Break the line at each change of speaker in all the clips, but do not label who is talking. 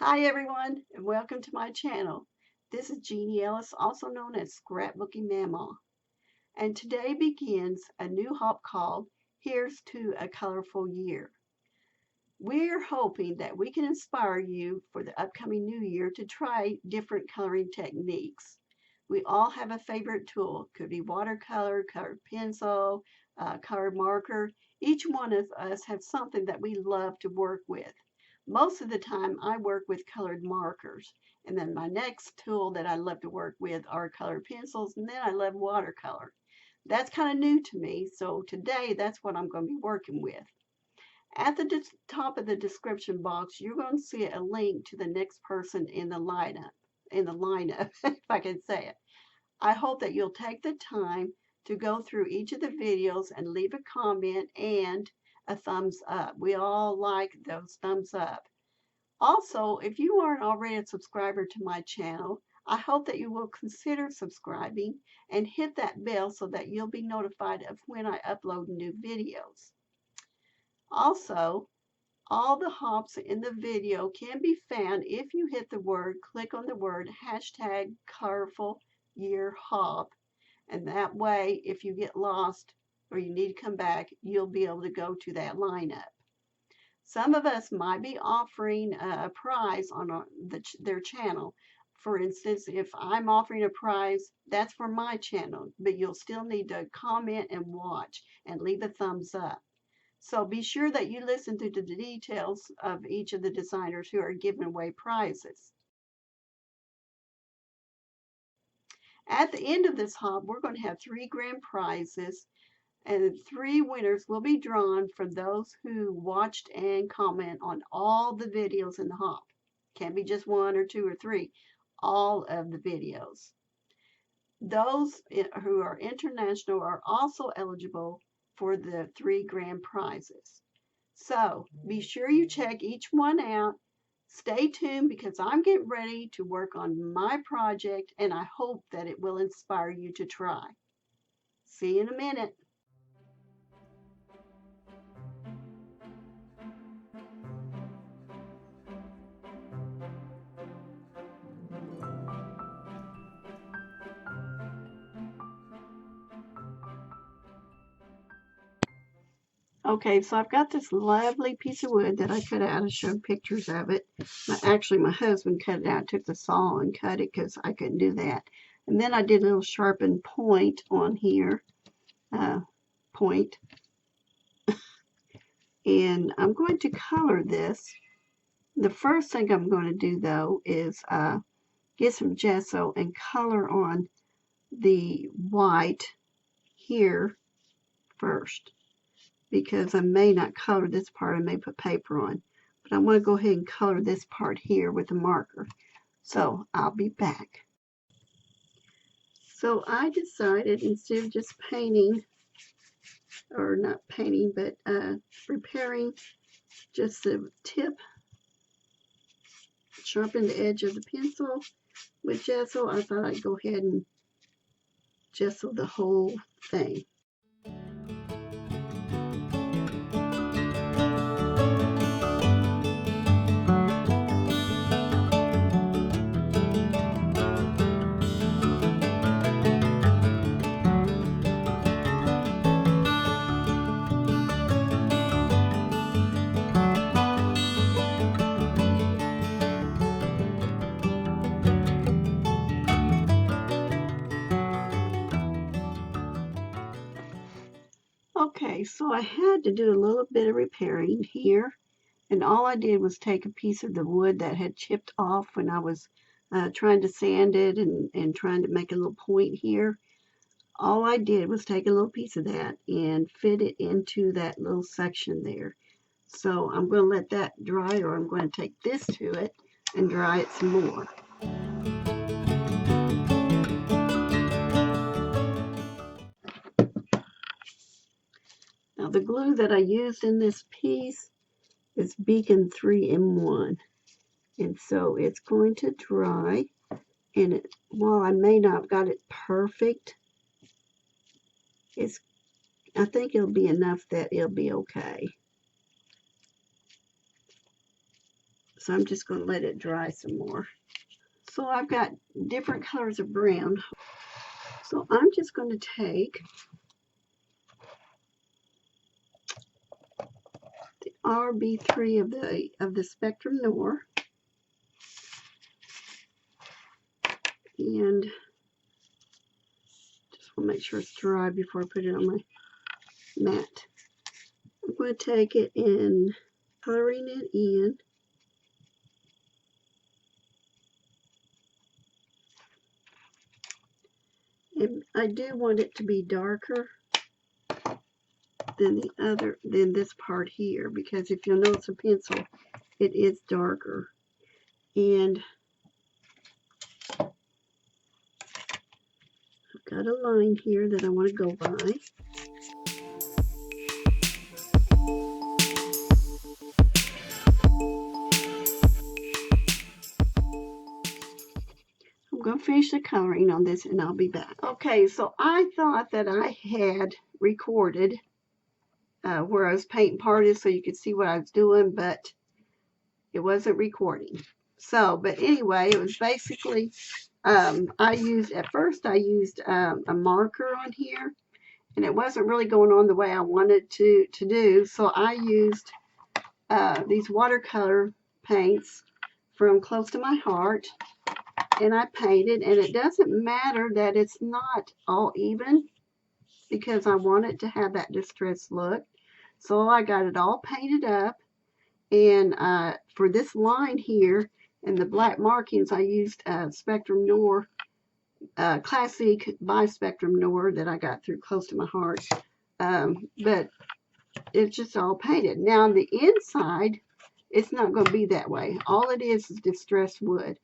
Hi everyone, and welcome to my channel. This is Jeannie Ellis, also known as Scrapbooking Mama, and today begins a new hop called Here's to a Colorful Year. We're hoping that we can inspire you for the upcoming new year to try different coloring techniques. We all have a favorite tool. Could be watercolor, colored pencil, colored marker. Each one of us has something that we love to work with. Most of the time, I work with colored markers. And then my next tool that I love to work with are colored pencils. And then I love watercolor. That's kind of new to me. So today, that's what I'm going to be working with. At the top of the description box, you're going to see a link to the next person in the lineup, if I can say it. I hope that you'll take the time to go through each of the videos and leave a comment and a thumbs up. We all like those thumbs up. Also, if you aren't already a subscriber to my channel, I hope that you will consider subscribing and hit that bell so that you'll be notified of when I upload new videos. Also, all the hops in the video can be found if you click on the word hashtag colorful year hop. And that way, if you get lost or you need to come back, you'll be able to go to that lineup. Some of us might be offering a prize on their channel. For instance, if I'm offering a prize, that's for my channel, but you'll still need to comment and watch and leave a thumbs up. So be sure that you listen to the details of each of the designers who are giving away prizes. At the end of this hop, we're going to have 3 grand prizes, and 3 winners will be drawn from those who watched and comment on all the videos in the hop. Can't be just 1 or 2 or 3, all of the videos. Those who are international are also eligible for the 3 grand prizes. So be sure you check each one out. Stay tuned because I'm getting ready to work on my project and I hope that it will inspire you to try. See you in a minute. Okay, so I've got this lovely piece of wood that I cut out. I showed pictures of it. Actually, my husband cut it out, took the saw and cut it because I couldn't do that. And then I did a little sharpened point on here. Point. And I'm going to color this. The first thing I'm going to do, though, is get some gesso and color on the white here first, because I may not color this part. I may put paper on, but I want to go ahead and color this part here with a marker. So I'll be back. So I decided, instead of just painting, or not painting, but preparing just the tip, sharpen the edge of the pencil with gesso, I thought I'd go ahead and gesso the whole thing. Okay, so I had to do a little bit of repairing here, and all I did was take a piece of the wood that had chipped off when I was trying to sand it and trying to make a little point here. All I did was take a little piece of that and fit it into that little section there. So I'm going to let that dry, or I'm going to take this to it and dry it some more. Now the glue that I used in this piece is Beacon 3-in-1, and so it's going to dry, and while I may not have got it perfect, I think it'll be enough that it'll be okay. So I'm just going to let it dry some more. So I've got different colors of brown. So I'm just going to take the RB3 of the Spectrum Noir and just want to make sure it's dry before I put it on my mat. I'm going to take it and coloring it in. And I do want it to be darker than than this part here, because if you'll notice a pencil, it is darker. And I've got a line here that I want to go by. I'm going to finish the coloring on this and I'll be back. Okay, so I thought that I had recorded where I was painting part of it so you could see what I was doing, but it wasn't recording. So, but anyway, it was basically, at first I used a marker on here, and it wasn't really going on the way I wanted to do, so I used these watercolor paints from Close to My Heart, and I painted, and it doesn't matter that it's not all even, because I want it to have that distressed look. So I got it all painted up, and for this line here and the black markings, I used Spectrum Noir, classic by Spectrum Noir that I got through Close to My Heart, but it's just all painted. Now on the inside, it's not going to be that way. All it is distressed wood.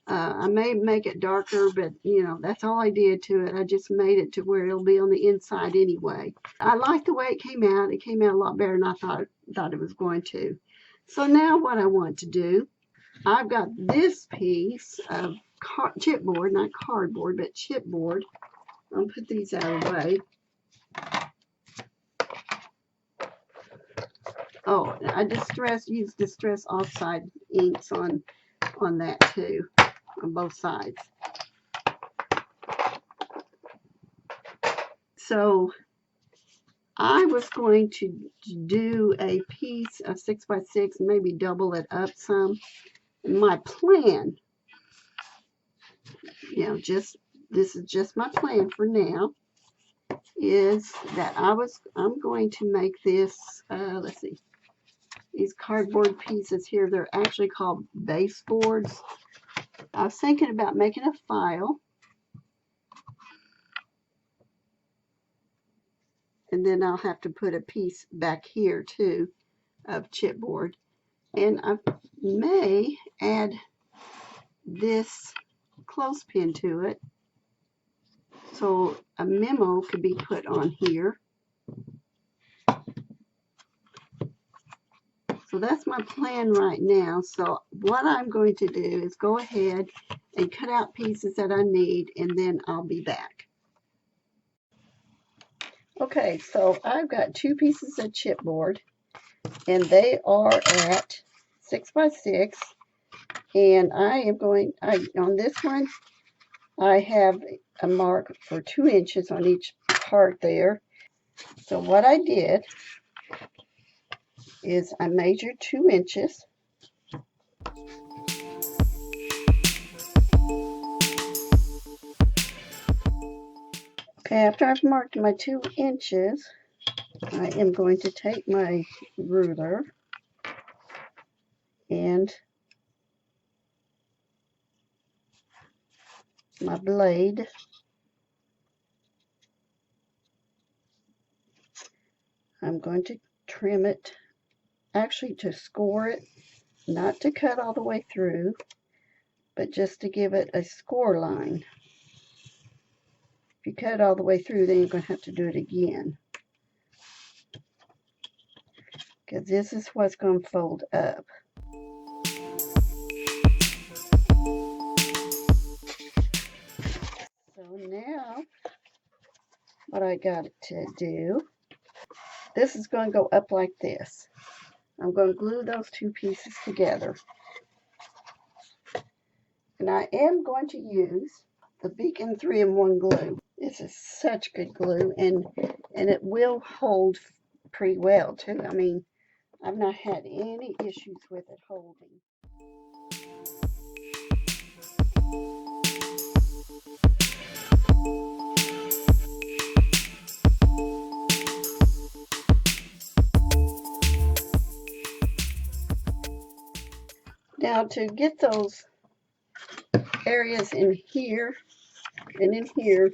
I may make it darker, but you know, that's all I did to it. I just made it to where it'll be on the inside anyway. I like the way it came out. It came out a lot better than I thought it was going to. So now what I want to do, I've got this piece of chipboard, not cardboard, but chipboard. I'll put these out of the way. Oh, I used distress offside inks on that too, on both sides. So I was going to do a piece of 6x6, maybe double it up some. My plan, you know, this is just my plan for now, is that I'm going to make this, let's see, these cardboard pieces here, they're actually called baseboards. I was thinking about making a file, and then I'll have to put a piece back here too of chipboard, and I may add this clothespin to it so a memo could be put on here. So that's my plan right now. So what I'm going to do is go ahead and cut out pieces that I need, and then I'll be back. Okay, so I've got 2 pieces of chipboard, and they are at 6x6, and on this one, I have a mark for 2 inches on each part there. So what I did is I measured 2 inches. Okay, after I've marked my 2 inches, I am going to take my ruler and my blade. I'm going to trim it, actually to score it, not to cut all the way through, but just to give it a score line. If you cut it all the way through, then you're going to have to do it again, because this is what's going to fold up. So now, what I got to do, this is going to go up like this. I'm going to glue those 2 pieces together. And I am going to use the Beacon 3-in-1 glue. This is such good glue, and it will hold pretty well too. I mean, I've not had any issues with it holding. Now to get those areas in here and in here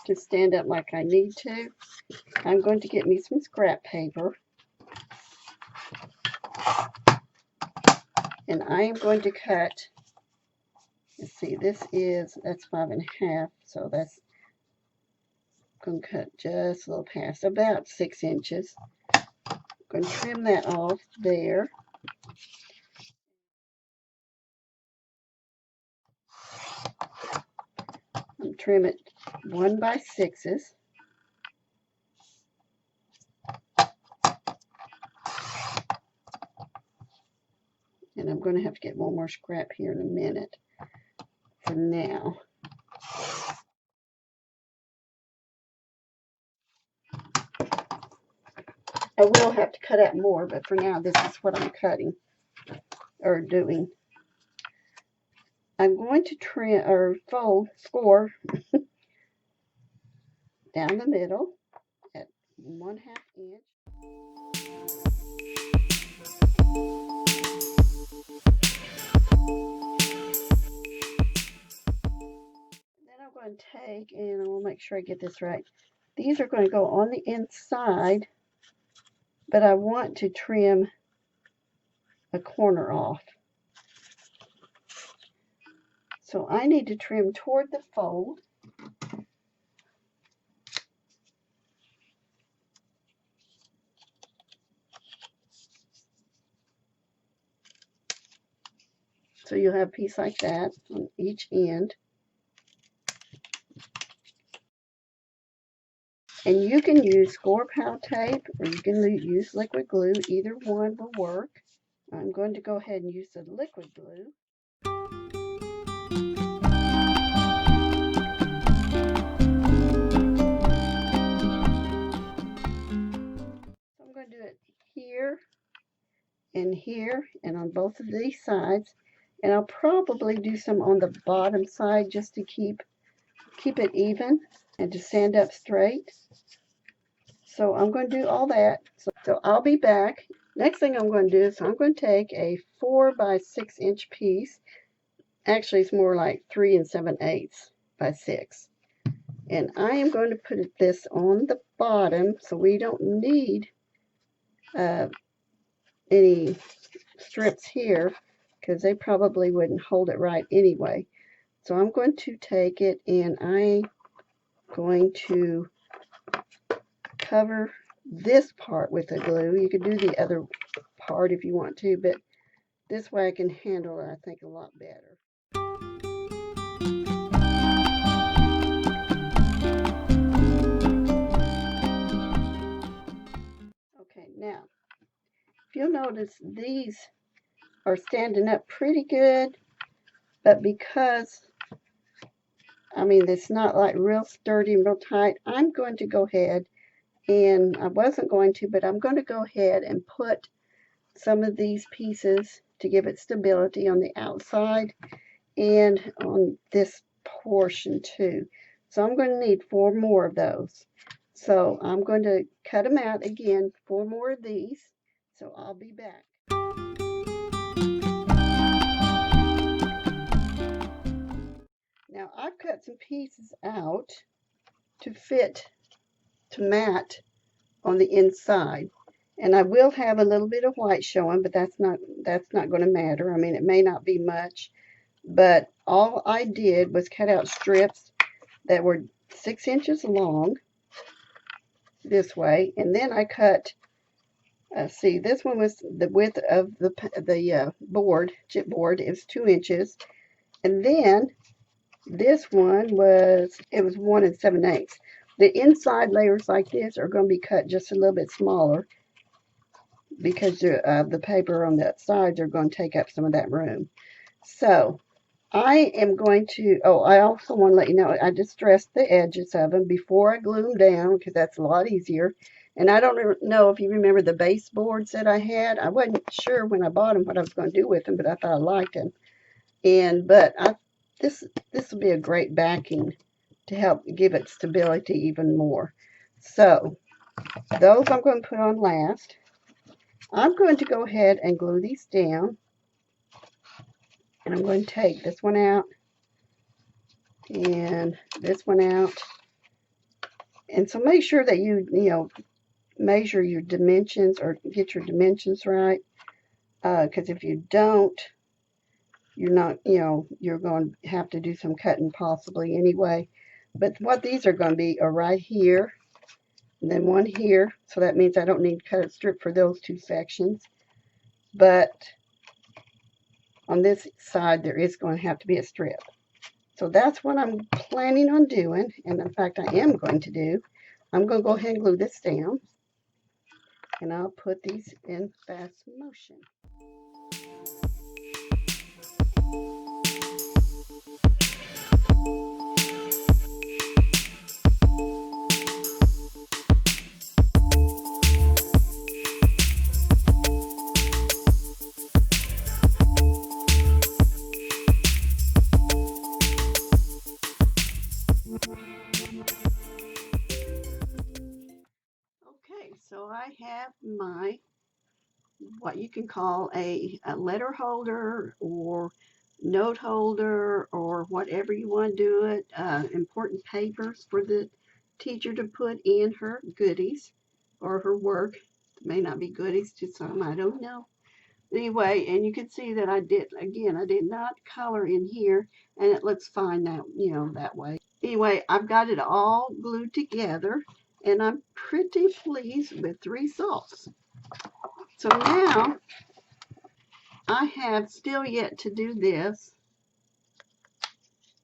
to stand up like I need to, I'm going to get me some scrap paper. And I am going to cut, let's see, that's 5.5, so that's going to cut just a little past, about 6 inches. I'm going to trim that off there. And trim it 1x6s. And I'm going to have to get one more scrap here in a minute. For now. I will have to cut out more, but for now this is what I'm cutting or doing. I'm going to trim or score down the middle at 1/2 inch. Then I'm going to take, and I will make sure I get this right. These are going to go on the inside, but I want to trim a corner off. So I need to trim toward the fold. So you'll have a piece like that on each end. And you can use score pal tape or you can use liquid glue. Either one will work. I'm going to go ahead and use the liquid glue. So I'm going to do it here and on both of these sides. And I'll probably do some on the bottom side just to keep it even and to stand up straight. So I'm going to do all that. So I'll be back. Next thing I'm going to do is I'm going to take a 4x6 inch piece. Actually, it's more like 3 7/8 by 6. And I am going to put this on the bottom so we don't need any strips here because they probably wouldn't hold it right anyway. So I'm going to take it and I'm going to cover this part with the glue. You could do the other part if you want to, but this way I can handle it, I think, a lot better. Okay, now, if you'll notice, these are standing up pretty good, but because, I mean, it's not like real sturdy and real tight, I'm going to go ahead and I wasn't going to, but I'm going to go ahead and put some of these pieces to give it stability on the outside and on this portion too. So I'm going to need 4 more of those. So I'm going to cut them out again, 4 more of these. So I'll be back. Now I've cut some pieces out to fit to mat on the inside. And I will have a little bit of white showing, but that's not going to matter. I mean, it may not be much, but all I did was cut out strips that were 6 inches long this way, and then I cut. See, this one was the width of the board, chipboard. It was 2 inches, and then this one was 1 7/8. The inside layers like this are going to be cut just a little bit smaller because the paper on the sides are going to take up some of that room. So I am going to, oh, I also want to let you know, I distressed the edges of them before I glue them down because that's a lot easier. And I don't know if you remember the baseboards that I had. I wasn't sure when I bought them what I was going to do with them, but I thought I liked them. This this will be a great backing to help give it stability even more. So those I'm going to put on last. I'm going to go ahead and glue these down. And I'm going to take this one out and this one out. And so make sure that you measure your dimensions or get your dimensions right. Because if you don't, you're not, you're going to have to do some cutting possibly anyway. But what these are going to be are right here, and then one here. So that means I don't need to cut a strip for those two sections. But on this side, there is going to have to be a strip. So that's what I'm planning on doing. And in fact, I am going to do. I'm going to go ahead and glue this down. And I'll put these in fast motion. Okay, so I have my, what you can call a letter holder or note holder or whatever you want to do it, important papers for the teacher to put in her goodies or her work. It may not be goodies to some, I don't know. Anyway, and you can see that I did not color in here, and it looks fine now, that way. Anyway, I've got it all glued together, and I'm pretty pleased with the results. So now, I have still yet to do this,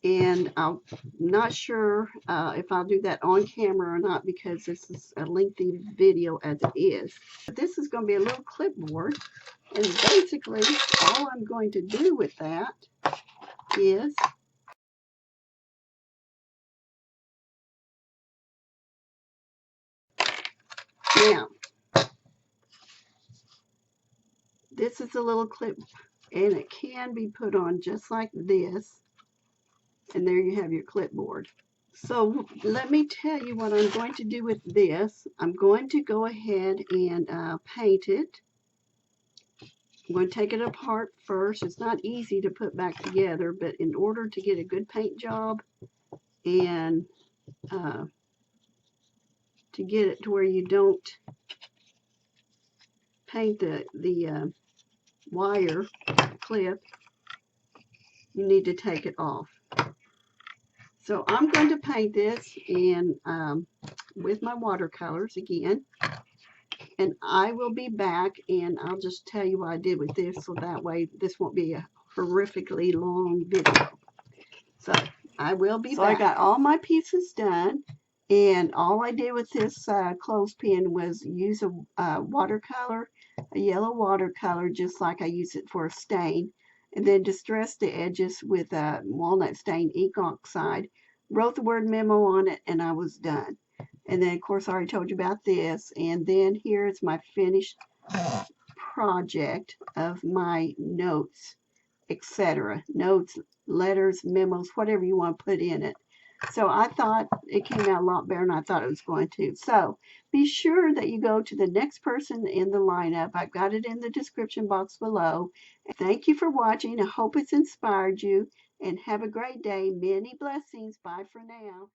and I'm not sure if I'll do that on camera or not because this is a lengthy video as it is. But this is going to be a little clipboard, and basically all I'm going to do with that is now this is a little clip and it can be put on just like this, and there you have your clipboard. So let me tell you what I'm going to do with this. I'm going to go ahead and paint it. I'm going to take it apart first. It's not easy to put back together, but in order to get a good paint job and to get it to where you don't paint the wire clip, you need to take it off. So I'm going to paint this in with my watercolors again, and I will be back and I'll just tell you what I did with this so that way this won't be a horrifically long video. So I will be back. So I got all my pieces done, and all I did with this clothespin was use a watercolor, a yellow watercolor, just like I use it for a stain, and then distress the edges with walnut stain ink oxide, wrote the word memo on it, and I was done. And then, of course, I already told you about this. And then here is my finished project of my notes, etc. Notes, letters, memos, whatever you want to put in it. So I thought it came out a lot better than I thought it was going to. So be sure that you go to the next person in the lineup. I've got it in the description box below. Thank you for watching. I hope it's inspired you. And have a great day. Many blessings. Bye for now.